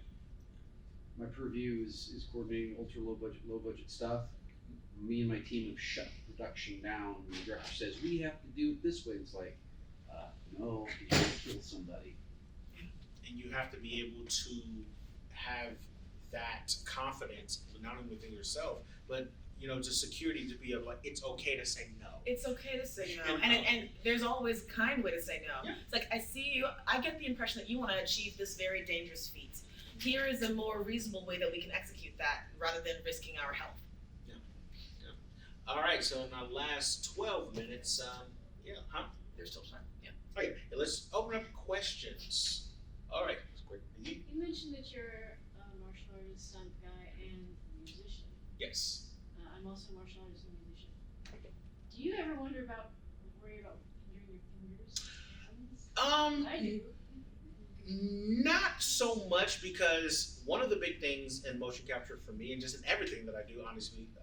My purview is coordinating ultra low budget stuff. Me and my team have shut production down. The director says we have to do it this way. It's like, no, you can't kill somebody. And you have to be able to have that confidence, not only within yourself, but to security, to be able, like, it's okay to say no. It's okay to say no, and there's always a kind way to say no. Yeah. It's like, I see you. I get the impression that you want to achieve this very dangerous feat. Here is a more reasonable way that we can execute that, rather than risking our health. All right, so in our last 12 minutes, There's still time. Yeah. Okay, let's open up questions. All right, that's quick. You mentioned that you're a martial artist, stunt guy, and musician. Yes. I'm also a martial artist and musician. Do you ever worry about injuring your fingers? I do. Not so much, because one of the big things in motion capture for me, and just in everything that I do,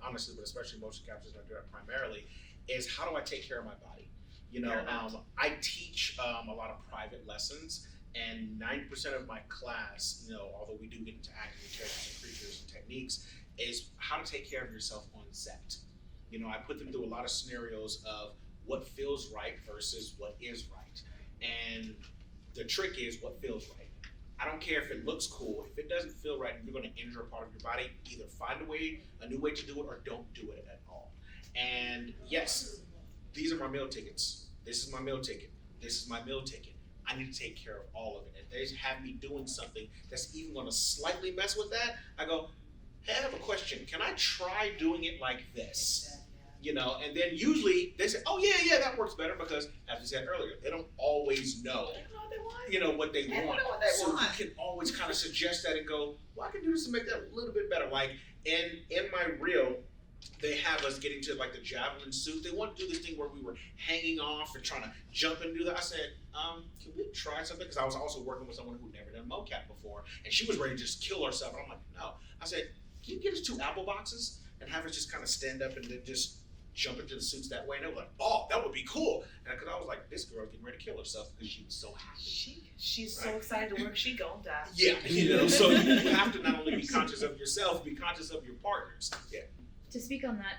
honestly, but especially motion capture, I do that primarily, is how do I take care of my body? I teach a lot of private lessons, and 90% of my class, although we do get into acting and characters and creatures and techniques, is how to take care of yourself on set. I put them through a lot of scenarios of what feels right versus what is right. And the trick is what feels right. I don't care if it looks cool. If it doesn't feel right and you're going to injure a part of your body, either find a new way to do it, or don't do it at all. And yes, these are my meal tickets. This is my meal ticket. This is my meal ticket. I need to take care of all of it. If they have me doing something that's even going to slightly mess with that, I go, hey, I have a question. Can I try doing it like this? And then usually they say, oh yeah, that works better, because, as we said earlier, they don't always know, what they want. So you can always kind of suggest that and go, well, I can do this to make that a little bit better. Like in my reel, they have us getting to like the javelin suit. They want to do this thing where we were hanging off and trying to jump and do that. I said, can we try something? Because I was also working with someone who'd never done mocap before, and she was ready to just kill herself. And I'm like, no. I said, can you give us 2 apple boxes and have us just kind of stand up and then just jump into the suits that way? And they were like, oh, that would be cool. And because I was like, this girl's getting ready to kill herself because she was so happy. She's so excited to work. She gon' die. Yeah, so you have to not only be conscious of yourself, be conscious of your partners. Yeah. To speak on that,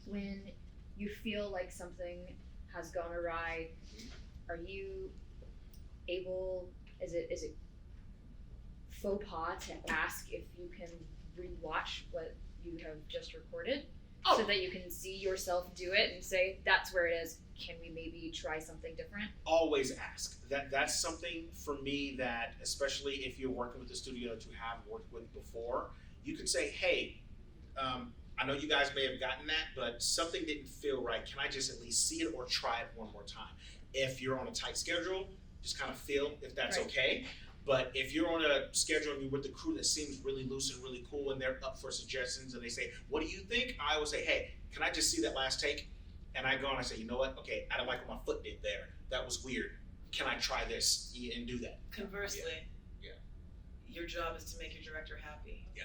when you feel like something has gone awry, are you able, is it faux pas to ask if you can rewatch what you have just recorded? Oh. So that you can see yourself do it and say, that's where it is. Can we maybe try something different? Always ask. That's something for me that, especially if you're working with a studio that you have worked with before, you can say, hey, I know you guys may have gotten that, but something didn't feel right. Can I just at least see it or try it one more time? If you're on a tight schedule, just kind of feel if that's okay. But if you're on a schedule and you're with the crew that seems really loose and really cool, and they're up for suggestions and they say, what do you think? I always say, hey, can I just see that last take? And I go and I say, you know what? Okay, I don't like what my foot did there. That was weird. Can I try this and do that? Conversely, your job is to make your director happy. Yeah.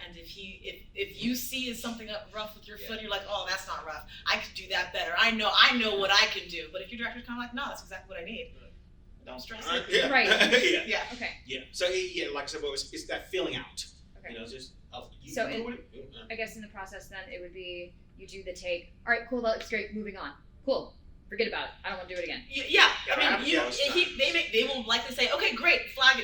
And if you see something up rough with your foot, you're like, oh, that's not rough. I could do that better. I know what I can do. But if your director's kind of like, no, that's exactly what I need. Don't stress it. Right. Yeah. Okay. Yeah. So like I said, it's that feeling out. Okay. Just so I guess in the process then it would be you do the take. All right, cool. That looks great. Moving on. Cool. Forget about it. I don't want to do it again. Yeah. I mean, they will likely say, okay, great. Flag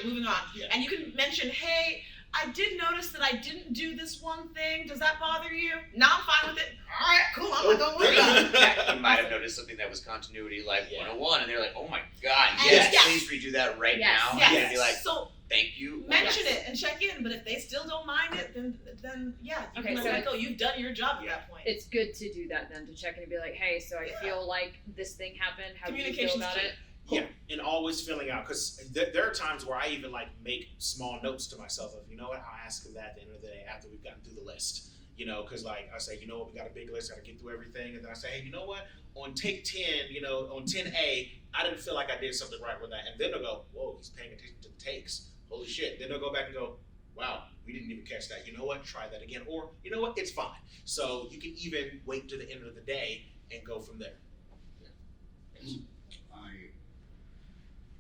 mention, hey, I did notice that I didn't do this one thing. Does that bother you? No, I'm fine with it. All right, cool. I'm not gonna worry about it. Yeah, you might have noticed something that was continuity like 101, and they're like, "Oh my God, And yes, yes. please redo that right Yes. now." Yes. And be like, So "Thank you." mention it and check in. But if they still don't mind it, then yeah, you Okay, can so let it go. You've done your job at that point. It's good to do that then, to check in and be like, hey, so I feel like this thing happened. How do you feel Communication's about key. it? Yeah, and always filling out, because there are times where I even like make small notes to myself of, you know what, I'll ask them that at the end of the day after we've gotten through the list. You know, because like I say, you know what, we got a big list, got to get through everything, and then I say, hey, you know what, on take 10, you know, on 10A, I didn't feel like I did something right with that, and then they'll go, whoa, he's paying attention to the takes. Holy shit! Then they'll go back and go, wow, we didn't even catch that. You know what? Try that again, or you know what, it's fine. So you can even wait to the end of the day and go from there.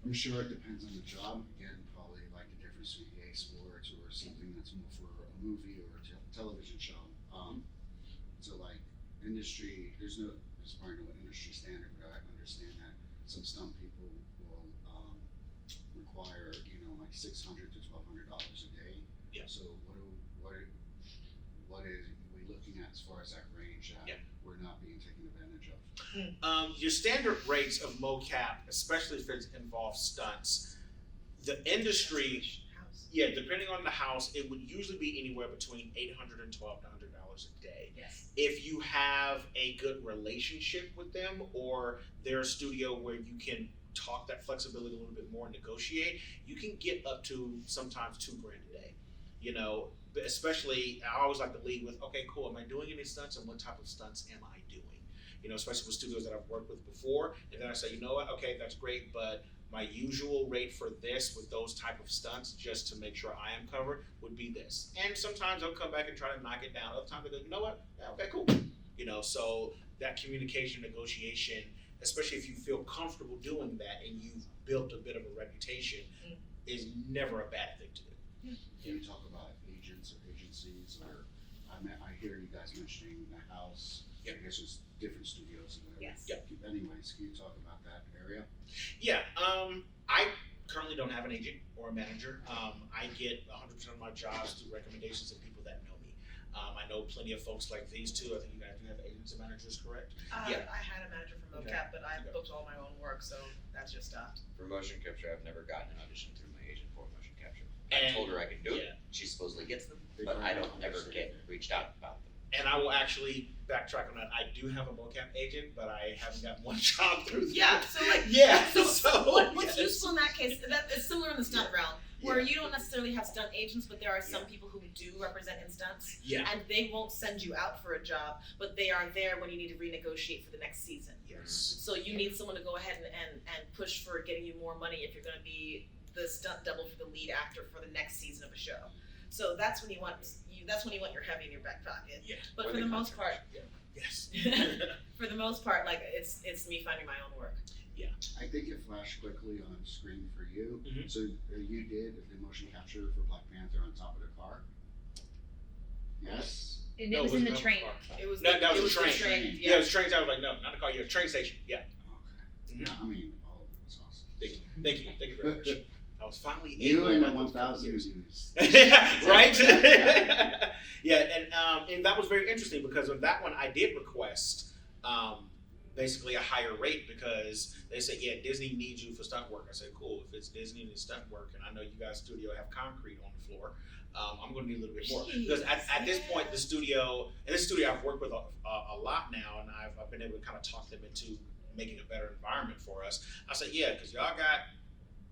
I'm sure it depends on the job. Again, probably like the difference between EA Sports or something that's more for a movie or a television show. So like industry, there's probably no industry standard, but I understand that some stunt people will require, you know, like $600 to $1,200 a day. Yeah. So what is we looking at as far as that range that we're not being taken advantage of? Your standard rates of mocap, especially if it involves stunts, the industry, depending on the house, it would usually be anywhere between $800 and $1,200 a day. Yes. If you have a good relationship with them, or they're a studio where you can talk that flexibility a little bit more and negotiate, you can get up to sometimes $2,000 a day. You know, especially I always like to lead with, okay, cool, am I doing any stunts, and what type of stunts am I doing? You know, especially with studios that I've worked with before, and then I say, you know what, okay, that's great, but my usual rate for this with those type of stunts, just to make sure I am covered, would be this. And sometimes they'll come back and try to knock it down. Other times they go, you know what, yeah, okay, cool. You know, so that communication, negotiation, especially if you feel comfortable doing that and you've built a bit of a reputation, is never a bad thing to do. Can you talk about agents or agencies, or I hear you guys mentioning the house. Yep. I guess there's different studios and whatever. Yes. Yep. Anyways, can you talk about that area? Yeah, I currently don't have an agent or a manager. I get 100% of my jobs through recommendations of people that know me. I know plenty of folks like these two. I think you guys do have agents and managers, correct? I had a manager for Mocap, Okay. but I booked all my own work, so that's just stopped. For motion capture, I've never gotten an audition through my agent for motion capture. And- I told her I could do it. yeah. She supposedly gets them, They but probably I don't don't ever understand. get reached out about them. And I will actually backtrack on that. I do have a mocap agent, but I haven't got one job through them. Yeah, so like Yeah, So, so, what's yes. useful in that case? That is similar in the stunt realm, where Yeah. you don't necessarily have stunt agents, but there are some people who do represent in stunts, Yeah. and they won't send you out for a job, but they are there when you need to renegotiate for the next season. Yes. So you need someone to go ahead and push for getting you more money if you're going to be the stunt double for the lead actor for the next season of a show. So that's when you want your heavy in your back pocket. Yeah. But Or for the the most part, Yes. for the most part, like it's me finding my own work. I think it flashed quickly on screen for you. Mhm. So you did the motion capture for Black Panther on top of the car? Yes? And No, it was it in was the not train. car. It was That the, was it a was train. the train. Yeah, it was trains. I was like, no, not a car. Yeah, train station. Yeah. Okay. Mhm. Yeah, I mean, all of it was awesome. Thank you. Thank you very much. I was finally You able and the after 1,000 years. views. Right? Yeah, and that was very interesting because on that one I did request basically a higher rate because they said, yeah, Disney needs you for stunt work. I said, cool, if it's Disney and it's stunt work, and I know you guys studio have concrete on the floor, I'm going to need a little bit more. Because at this point, the studio, and this studio I've worked with a lot now, and I've been able to kind of talk them into making a better environment for us. I said, yeah, because y'all got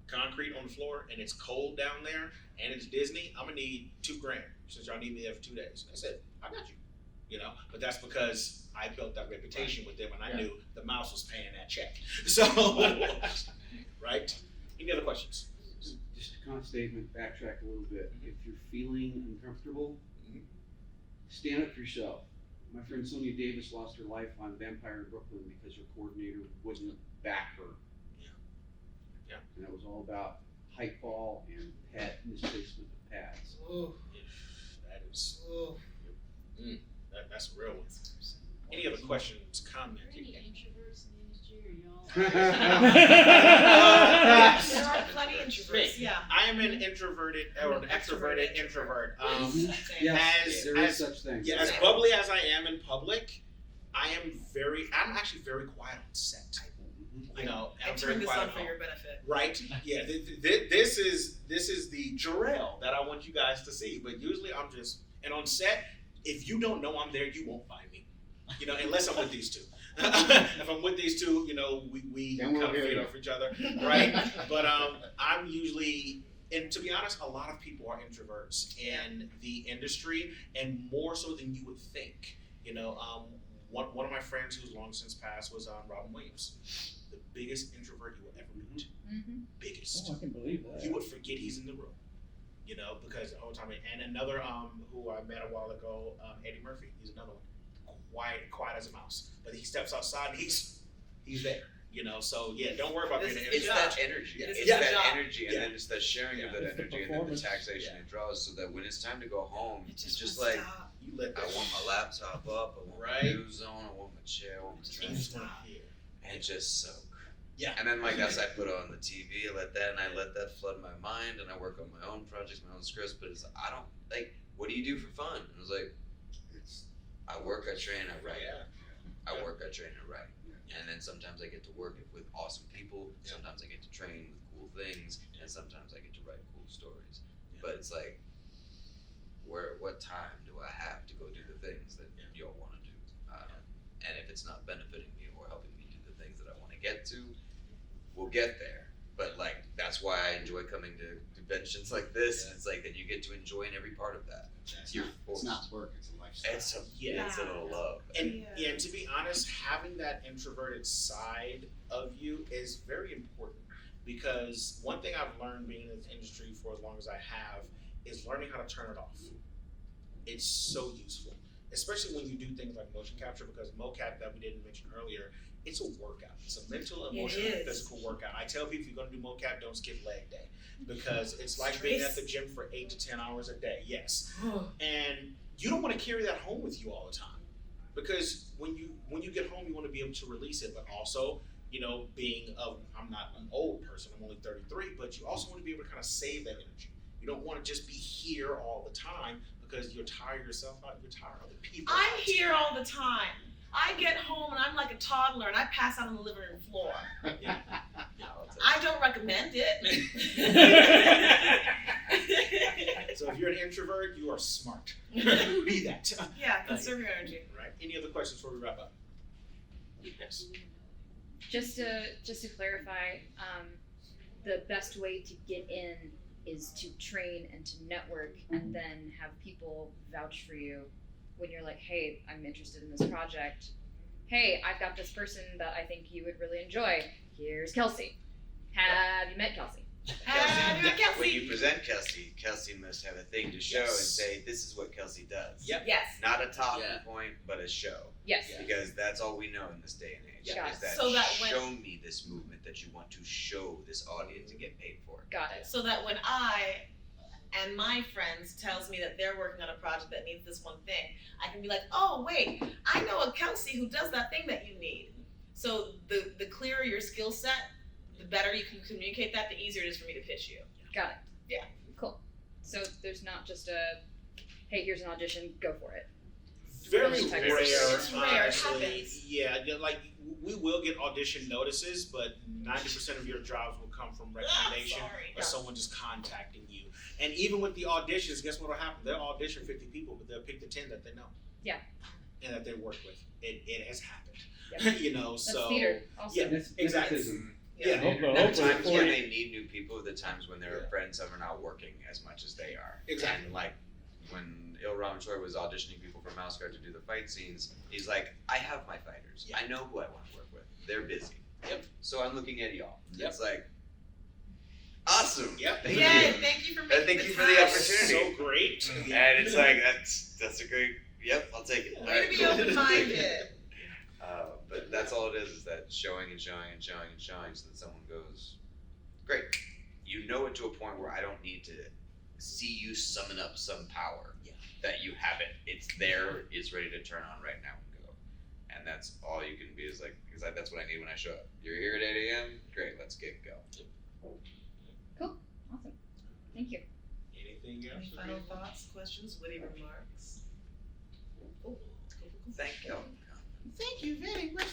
concrete on the floor and it's cold down there and it's Disney, I'm gonna need $2,000 since y'all need me there for 2 days. And I said, I got you. You know, but that's because I built that reputation with them and I knew the mouse was paying that check. So, right? Any other questions? Just a kind of statement, backtrack a little bit. If you're feeling uncomfortable, stand up for yourself. My friend Sonia Davis lost her life on Vampire in Brooklyn because her coordinator wouldn't back her. Yeah. And it was all about height ball and pad misplacement of pads. Ooh. That is, Ooh. that's a real one. Any other questions, comments? Any introverts in the industry, or y'all? There are plenty of introverts, yeah. I am an introverted or an extroverted introvert. Yes, there is such thing. Yeah, as bubbly as I am in public, I'm actually very quiet on set. You know, I I'm very turned this quiet on at for home. your benefit. Right? Yeah. This is the Jarrell that I want you guys to see. But usually I'm just, and on set, if you don't know I'm there, you won't find me. You know, unless I'm with these two. If I'm with these two, you know, we Then kind we'll of hear feed you. off each other, right? But I'm usually, and to be honest, a lot of people are introverts in the industry, and more so than you would think. You know, one of my friends who's long since passed was Robin Williams, the biggest introvert you will ever meet. Biggest. Oh, I can believe that. You would forget he's in the room. You know, because the whole time. And another who I met a while ago, Eddie Murphy. He's another one. Quiet as a mouse. But he steps outside and he's there. You know, so yeah, don't worry about being an It's introvert. that energy. Yeah. It's Yeah. that Yeah. energy, and then it's that sharing of that It's the energy, and then the performance. taxation it draws, so that when it's time to go home, it's just won't like, stop. You let I that want my laptop up, I want Right. my news on, I want my chair, I want my You drink, just want to hear. and just soak. Yeah. And then like as I put on the TV, I let that flood my mind, and I work on my own projects, my own scripts. But it's I don't like. What do you do for fun? And I was like, I work, I train, I write. I work, I train, I write. And then sometimes I get to work with awesome people. Sometimes I get to train with cool things, and sometimes I get to write cool stories. But it's like, what time do I have to go do the things that y'all want to do? And if it's not benefiting me or helping me do the things that I want to get to, we'll get there. But like that's why I enjoy coming to conventions like this. It's like that you get to enjoy in every part of that. It's not work, it's a lifestyle. It's a little love. And and to be honest, having that introverted side of you is very important, because one thing I've learned being in this industry for as long as I have is learning how to turn it off. It's so useful, especially when you do things like motion capture, because Mocap that we didn't mention earlier, it's a workout. It's a mental, emotional, and physical workout. I tell people if you're going to do Mocap, don't skip leg day, because it's like being at the gym for 8 to 10 hours a day. Yes, and you don't want to carry that home with you all the time, because when you get home, you want to be able to release it. But also, you know, I'm not an old person. I'm only 33, but you also want to be able to kind of save that energy. You don't want to just be here all the time, because you're tired yourself out. You're tired of other people. I'm here all the time. I get home and I'm like a toddler and I pass out on the living room floor. I don't recommend it. So if you're an introvert, you are smart. Be that. Yeah, conserve your energy. Right. Any other questions before we wrap up? Yes. Just to clarify, the best way to get in is to train and to network, and then have people vouch for you when you're like, hey, I'm interested in this project. Hey, I've got this person that I think you would really enjoy. Here's Kelsey. Have you met Kelsey? When you present Kelsey, Kelsey must have a thing to show and say, this is what Kelsey does. Yep. Yes. Not a talking point, but a show. Yes. Because that's all we know in this day and age. Got Is it. that So that when- show me this movement that you want to show this audience and get paid for. Got it. So that when I and my friends tells me that they're working on a project that needs this one thing, I can be like, oh wait, I know a Kelsey who does that thing that you need. So the clearer your skill set, the better you can communicate that, the easier it is for me to pitch you. Got it. Yeah. Cool. So there's not just a, hey, here's an audition, go for it. Very Really rare, type of situation. It's rare, it honestly. happens. Yeah, like we will get audition notices, but 90% of your jobs will come from recommendation or someone just contacting you. And even with the auditions, guess what will happen? They'll audition 50 people, but they'll pick the 10 that they know. Yeah. And that they work with. It has happened. Yep. You know, That's so theater also. yeah, exactly. Nepotism. Yeah. The times when they need new people, the times when their friends are not working as much as they are. Exactly. And like when Il Ramachor was auditioning people for Mouse Guard to do the fight scenes, he's like, I have my fighters. I know who I want to work with. They're busy. Yep. So I'm looking at y'all. Yep. It's like, awesome. Yep. Thank Yay, you. thank you for making Thank the you for the time. opportunity. So great. And it's like, that's a great, yep, I'll take it. Way to be open-minded. But that's all it is that showing and showing and showing and showing so that someone goes, great. You know it to a point where I don't need to see you summon up some power. Yeah. That you have it. It's there, it's ready to turn on right now and go. And that's all you can be is like, because that's what I need when I show up. You're here at 8 a.m.? Great, let's get go. Cool. Awesome. Thank you. Anything else? Any final thoughts, questions, witty remarks? Oh, Thank you. Thank you very much